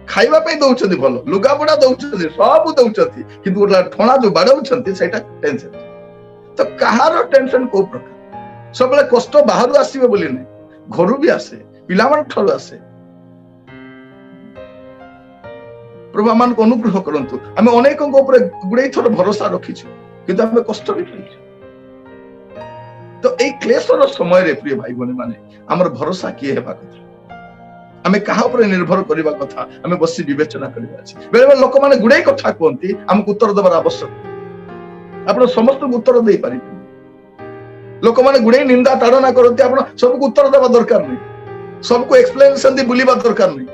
खाइबा पे दउछथि, भलो लुगा बडा दउछथि, सब दउछथि, किंतु ओला ठोणा जो बाडउछथि सेटा टेंशन। तो कहारो टेंशन को प्रकार सबले कष्ट बाहर आसीबे बोली नै, घरु भी आसे, पिलामान ठरु आसे। प्रभु मान को अनुग्रह करंतु। आमे अनेकक ऊपर गुडे थोर भरोसा रखिछु, किंतु आमे कष्ट भी पाइछु। तो एई क्लेशर समय रे प्रिय भाई बने माने हमर भरोसा किए हेबा कथा, आमे कहा ऊपर निर्भर करबा कथा, आमे बसी विवेचना करबा अछि। बेले बेले लोक माने गुडे कथा कोंती, हमकु उत्तर देबार आवश्यक। आपण समस्त उत्तर देई पारिबे। लोक माने गुडे निंदा ताड़ना करते, आपण सबको उत्तर देबा दरकार नै, सबको एक्सप्लेनेशन दे बुलीबा दरकार नै।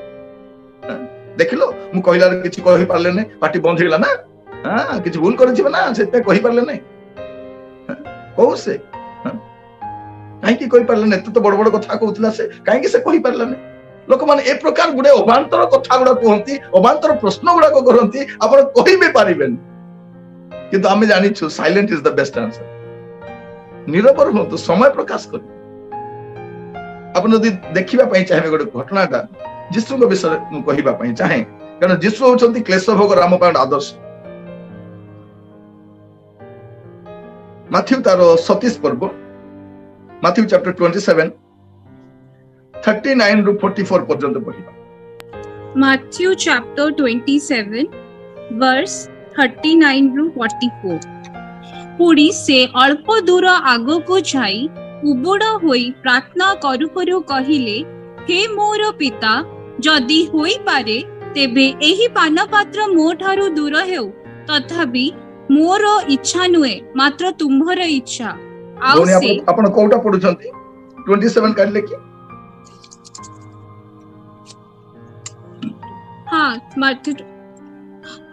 देखिलो मु कहिला रे किछि कहि पारले नै, पार्टी बंद हिला ना, हां किछि भूल करछि ना, सेते कहि पारले नै। कहू से काहे कि कहि पारले नै, तो बड़ बड़ कथा कहउतला से काहे कि से कहि पारले नै। लोक माने ए प्रकार गुडे अभांतर कथा गुडा कहंती, अभांतर प्रश्न गुडा को करंती, आपण कहि भी पारिबेन। किंतु आमे जानि छु silent is the best answer. निरबर हो तो समय प्रकाश कर। आपण यदि देखिबा पई चाहे गोटे घटनाटा जीशु को विषय मु कहिबा पई चाहे, कारण जीशु होचंती क्लेश भोग रामपायण आदर्श। माथ्यू तारो 37 पर्व, माथ्यू चैप्टर 27 39 रु 44 पर्यंत पढिबा। माथ्यू चैप्टर 27 वर्स 39 रु 44। पुड़ी से अल्प दूर आगो को जाई उबड़ होई प्रार्थना करू करू कहिले, हे मोर पिता, जदि होई पारे तेबे एही पान पात्र मो ठारू दूर हेउ, तथापि मोर इच्छा नुए मात्र तुम्हर इच्छा। आउ से आपण कोटा पढुछंती 27 काढले की? हां माथ्यू।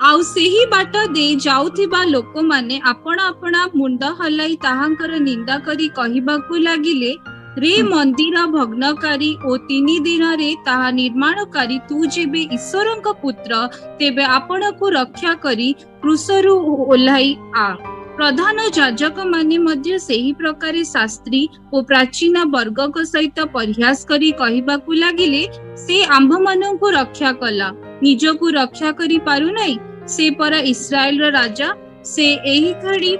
आउ सेही बाट दे जाउथिबा लोक माने अपना अपना मुंड हलाई ताहांकर निंदा करी कहिबाकू लागिले, रे मंदिर भग्नकारी ओ 3 दिन रे ताहा निर्माणकारी, तू जेबे ईश्वरक पुत्र तेबे आपणकू रक्षा करी क्रूसरु ओल्हाई आ। प्रधान याजक माने मध्य सेही प्रकारे शास्त्री ओ प्राचीन वर्गक सहित परिहास करी कहिबाकू लागिले, से आंभ मानकू रक्षा कला, निजकू रक्षा करी पारु नै, से पर इस्राएल राजा, से एही खड़ी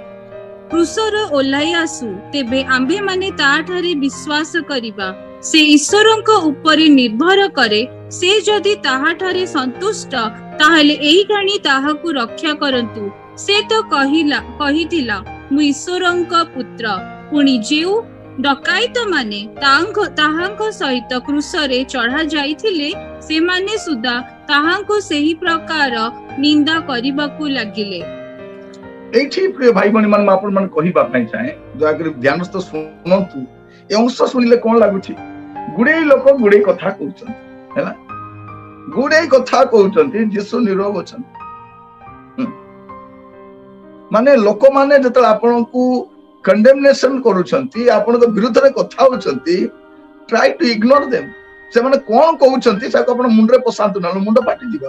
क्रूसर ओल्हाई आसु, तेबे आंभे माने ताठारे विश्वास करिबा। से ईश्वरक उपरे निर्भर करे, से जदि ताहाठारे संतुष्ट ताहले एही घणी ताहाकू रक्षा करंतु। से तो कहिथिला मु ईश्वरक पुत्र। पुणी जेउ डकायत माने ताहांक सहित क्रूसरे चढ़ा जाइथिले, से माने सुदा ताहांको सेही प्रकार निंदा करिबाकू लागिले। एठी प्रिय भाई बहन मान आपण मान कहिबा पई चाहे, दया करी ध्यान से सुनंतु। ए अंश सुनिले कोन लागुछि? गुडे लोक गुडे कथा कहउछन, हैला गुडे कथा कहउछन, जीसु निरोग अछन। माने लोक माने जतल आपनकू कंडेमनेशन करूछंती, आपनक विरुद्ध रे कथा होछंती, ट्राई टू इग्नोर देम, ସେମାନେ କଣ କହୁଛନ୍ତି ତାକୁ ଆପଣ ମୁଣ୍ଡରେ ପଶାନ୍ତୁ, ନହେଲେ ମୁଣ୍ଡ ଫାଟିଯିବ।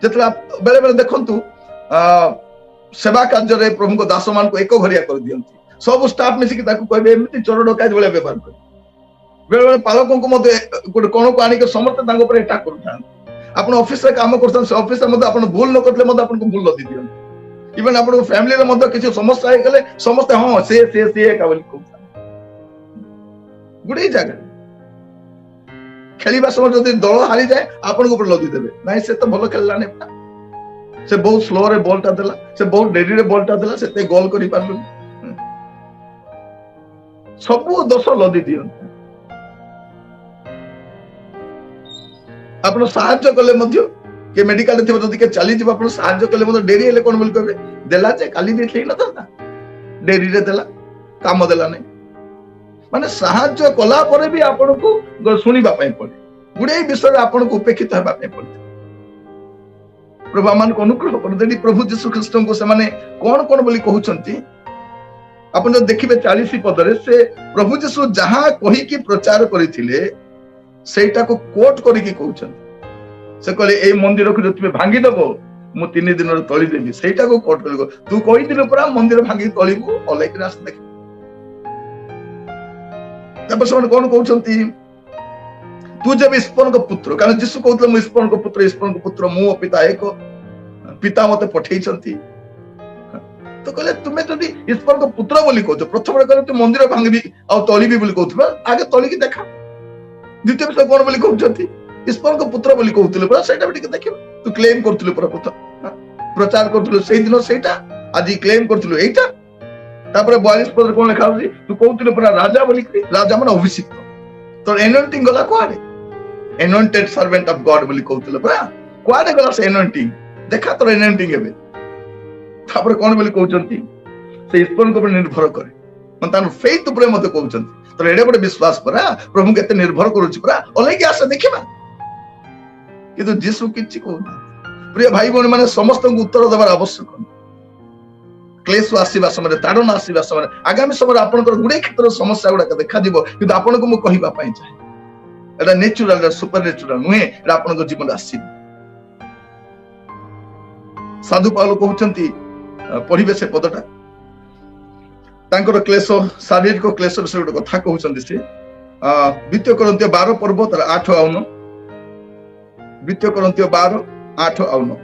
ଯେତେବେଳେ ବେଳେ ବେଳେ ଦେଖନ୍ତୁ ସେବା କାର୍ଯ୍ୟରେ ପ୍ରଭୁଙ୍କ ଦାସ ମାନଙ୍କୁ ଏକ ଘରିଆ କରିଦିଅନ୍ତି, ସବୁ ଷ୍ଟାଫ ମିଶିକି ତାକୁ କହିବେ ଏମିତି ଚୋର ଡକାୟତ ଭଳିଆ ବ୍ୟବହାର କରିବେ। ବେଳେ ବେଳେ ପାଳକଙ୍କୁ ମଧ୍ୟ ଗୋଟେ କଣକୁ ଆଣିକି ସମସ୍ତେ ତାଙ୍କ ଉପରେ ଆଟାକ୍ କରୁଥାନ୍ତି। ଆପଣ ଅଫିସରେ କାମ କରୁଛନ୍ତି, ସେ ଅଫିସରେ ମଧ୍ୟ ଆପଣ ଭୁଲ ନ କରିଥିଲେ ମଧ୍ୟ ଆପଣଙ୍କୁ ଭୁଲ ଲଦି ଦିଅନ୍ତି। ଇଭେନ ଆପଣଙ୍କ ଫ୍ୟାମିଲିରେ ମଧ୍ୟ କିଛି ସମସ୍ୟା ହେଇଗଲେ ସମସ୍ତେ ହଁ ସିଏ ଏକା ବୋଲି କହୁଥାନ୍ତି। ଗୋଟେ ଜାଗାରେ ଖେଳିବା ସମୟରେ ଯଦି ଦଳ ହାରିଯାଏ ଆପଣଙ୍କ ଉପରେ ଲଦି ଦେବେ, ନାଇଁ ସେ ତ ଭଲ ଖେଳିଲାନି, ସେ ବହୁତ ସ୍ଲୋରେ ବଲଟା ଦେଲା, ସେ ବହୁତ ଡେରିରେ ବଲଟା ଦେଲା, ସେତେ ଗୋଲ କରିପାରିଲୁନି, ସବୁ ଦୋଷ ଲଦି ଦିଅନ୍ତି। ଆପଣ ସାହାଯ୍ୟ କଲେ ମଧ୍ୟ କିଏ ମେଡିକାଲରେ ଥିବ, ଯଦି କିଏ ଚାଲିଯିବ ଆପଣ ସାହାଯ୍ୟ କଲେ ମଧ୍ୟ ଡେରି ହେଲେ କଣ ବୋଲି କହିବେ, ଦେଲା ଯେ କାଲି ଦେଇଥିଲେ ନଥାନ୍ତା, ଡେରିରେ ଦେଲା, କାମ ଦେଲା ନାହିଁ। ମାନେ ସାହାଯ୍ୟ କଲା ପରେ ବି ଆପଣଙ୍କୁ ଶୁଣିବା ପାଇଁ ପଡେ, ଗୁଡାଏ ବିଷୟରେ ଆପଣଙ୍କୁ ଉପେକ୍ଷିତ ହେବା ପାଇଁ ପଡେ। ପ୍ରଭୁ ଆମମାନଙ୍କୁ ଅନୁଗ୍ରହ କରନ୍ତି। ପ୍ରଭୁ ଯୀଶୁ ଖ୍ରୀଷ୍ଟଙ୍କୁ ସେମାନେ କଣ କଣ ବୋଲି କହୁଛନ୍ତି, ଆପଣ ଯଦି ଦେଖିବେ 40 ପଦରେ ସେ ପ୍ରଭୁ ଯୀଶୁ ଯାହା କହିକି ପ୍ରଚାର କରିଥିଲେ ସେଇଟାକୁ କୋଟ କରିକି କହୁଛନ୍ତି। ସେ କହିଲେ ଏଇ ମନ୍ଦିରକୁ ଯଦି ତୁମେ ଭାଙ୍ଗିଦବ ମୁଁ 3 ଦିନରେ ତୋଳିଦେବି, ସେଇଟାକୁ କୋଟ କରିବ। ତୁ କହିଥିଲୁ ପରା ମନ୍ଦିର ଭାଙ୍ଗିକି ତୋଳିବୁ, ଅଲେଇକି ଆସ ଦେଖ। ତାପରେ ସେମାନେ କଣ କହୁଛନ୍ତି, ତୁ ଯେବେ ଈଶ୍ୱରଙ୍କ ପୁତ୍ର, କାରଣ ଯୀଶୁ କହୁଥିଲେ ମୁଁ ଈଶ୍ୱରଙ୍କ ପୁତ୍ର, ମୁଁ ଓ ପିତା ଏକ, ପିତା ମତେ ପଠେଇଛନ୍ତି। ତ କହିଲେ ତୁମେ ଯଦି ଈଶ୍ୱରଙ୍କ ପୁତ୍ର ବୋଲି କହୁଛ, ପ୍ରଥମେ କହିଲେ ତୁ ମନ୍ଦିର ଭାଙ୍ଗିବି ଆଉ ତୋଳିବି ବୋଲି କହୁଥିବା, ଆଗେ ତୋଳିକି ଦେଖା। ଦ୍ୱିତୀୟ ବିଷୟ କଣ ବୋଲି କହୁଛନ୍ତି, ଈଶ୍ୱରଙ୍କ ପୁତ୍ର ବୋଲି କହୁଥିଲେ ପରା, ସେଇଟା ବି ଟିକେ ଦେଖିବ। ତୁ କ୍ଲେମ କରୁଥିଲୁ ପରା, ପ୍ରଚାର କରୁଥିଲୁ ସେଇଦିନ ସେଇଟା, ଆଜି କ୍ଲେମ କରୁଥିଲୁ ଏଇଟା। ତାପରେ 42 ପଦରେ କଣ ଲେଖା ହଉଛି, ତୁ କହୁଥିଲୁ ପରା ରାଜା ବୋଲି, ରାଜା ମାନେ ଅଭିଷିକ୍ତ, ତୋର ଏନୋଇଣ୍ଟିଂ ଗଲା କୁଆଡେ? ଏନୋଇଣ୍ଟେଡ ସର୍ଭେଣ୍ଟ ଅଫ ଗଡ ବୋଲି କହୁଥିଲେ ପରା, କୁଆଡେ ଗଲା ସେ ଏନୋଇଣ୍ଟିଂ? ଦେଖା ତୋର ଏନୋଇଣ୍ଟିଂ ଏବେ। ତାପରେ କଣ ବୋଲି କହୁଛନ୍ତି, ସେ ଈଶ୍ୱରଙ୍କ ଉପରେ ନିର୍ଭର କରେ, ତାର ଫେଥ ଉପରେ ମଧ୍ୟ କହୁଛନ୍ତି, ତୋର ଏଡେ ବଡ ବିଶ୍ୱାସ ପରା, ପ୍ରଭୁଙ୍କୁ ଏତେ ନିର୍ଭର କରୁଛି ପରା, ଅଲେଇକି ଆସ ଦେଖିବା। କିନ୍ତୁ ଯୀଶୁ କିଛି କହୁନାହାନ୍ତି। ପ୍ରିୟ ଭାଇ ଭଉଣୀ ମାନେ, ସମସ୍ତଙ୍କୁ ଉତ୍ତର ଦେବାର ଆବଶ୍ୟକ। କ୍ଲେଶ ଆସିବା ସମୟରେ, ତାଡନା ଆସିବା ସମୟରେ, ଆଗାମୀ ସମୟରେ ଆପଣଙ୍କର ଗୁଡାଏ କ୍ଷେତ୍ରରେ ସମସ୍ୟା ଗୁଡାକ ଦେଖାଯିବ, କିନ୍ତୁ ଆପଣଙ୍କୁ ମୁଁ କହିବା ପାଇଁ ଚାହେଁ, ଏଟା ନ୍ୟାଚୁରାଲ, ସୁପର ନ୍ୟାଚୁରାଲ ନୁହେଁ, ଏଟା ଆପଣଙ୍କ ଜୀବନରେ ଆସିବ। ସାଧୁ ପାଉଲ କହୁଛନ୍ତି, ପଢିବେ ସେ ପଦଟା, ତାଙ୍କର କ୍ଲେଶ, ଶାରୀରିକ କ୍ଲେଶ ବିଷୟରେ ଗୋଟେ କଥା କହୁଛନ୍ତି ସେ, 2 Corinthians 12 ପର୍ବ ତାର 8 ଆଉ 9, 2 Corinthians 12 8 ଆଉ 9।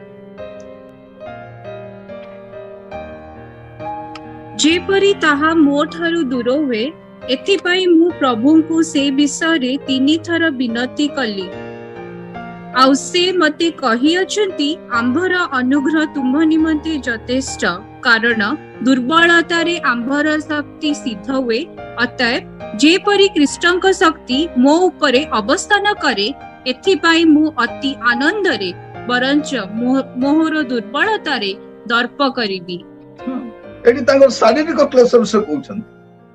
ଯେପରି ତାହା ମୋ ଠାରୁ ଦୂର ହୁଏ, ଏଥିପାଇଁ ମୁଁ ପ୍ରଭୁଙ୍କୁ ସେ ବିଷୟରେ 3 ଥର ବିନତି କଲି। ଆଉ ସେ ମତେ କହିଅଛନ୍ତି, ଆମ୍ଭର ଅନୁଗ୍ରହ ତୁମ ନିମନ୍ତେ ଯଥେଷ୍ଟ, କାରଣ ଦୁର୍ବଳତାରେ ଆମ୍ଭର ଶକ୍ତି ସିଦ୍ଧ ହୁଏ। ଅତଏବ ଯେପରି ଖ୍ରୀଷ୍ଟଙ୍କ ଶକ୍ତି ମୋ ଉପରେ ଅବସ୍ଥାନ କରେ, ଏଥିପାଇଁ ମୁଁ ଅତି ଆନନ୍ଦରେ ବରଞ୍ଚ ମୋହର ଦୁର୍ବଳତାରେ ଦର୍ପ କରିବି। ଏଠି ତାଙ୍କର ଶାରୀରିକ କ୍ଲେଶ ବିଷୟ କହୁଛନ୍ତି।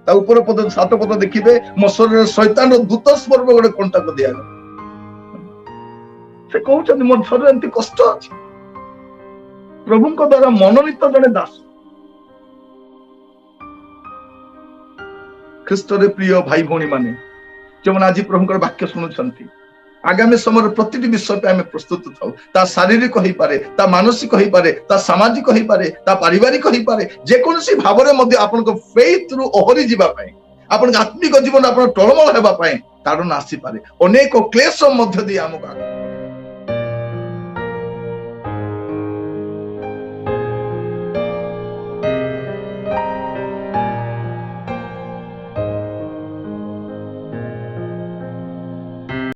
ତା ଉପର ପଦ 7 ପଦ ଦେଖିବେ, ମୋ ଶରୀରରେ ଶୈତାନର ଦୂତ ସ୍ୱର୍ଗ ଗୋଟେ କଣ୍ଟାକୁ ଦିଆଗଲା। ସେ କହୁଛନ୍ତି ମୋ ଶରୀରରେ ଏମିତି କଷ୍ଟ ଅଛି, ପ୍ରଭୁଙ୍କ ଦ୍ଵାରା ମନୋନୀତ ଜଣେ ଦାସ। ଖ୍ରୀଷ୍ଟରେ ପ୍ରିୟ ଭାଇ ଭଉଣୀ ମାନେ, ଯେଉଁମାନେ ଆଜି ପ୍ରଭୁଙ୍କର ବାକ୍ୟ ଶୁଣୁଛନ୍ତି, ଆଗାମୀ ସମୟରେ ପ୍ରତିଟି ବିଷୟ ପାଇଁ ଆମେ ପ୍ରସ୍ତୁତ ଥାଉ। ତା ଶାରୀରିକ ହେଇପାରେ, ତା ମାନସିକ ହେଇପାରେ, ତା ସାମାଜିକ ହେଇପାରେ, ତା ପାରିବାରିକ ହେଇପାରେ, ଯେକୌଣସି ଭାବରେ ମଧ୍ୟ ଆପଣଙ୍କ ଫେଥରୁ ଓହରି ଯିବା ପାଇଁ, ଆପଣଙ୍କ ଆତ୍ମିକ ଜୀବନ ଆପଣ ଟଳମଳ ହେବା ପାଇଁ ତାଡନା ଆସିପାରେ। ଅନେକ କ୍ଲେଶ ମଧ୍ୟ ଦେଇ ଆମକୁ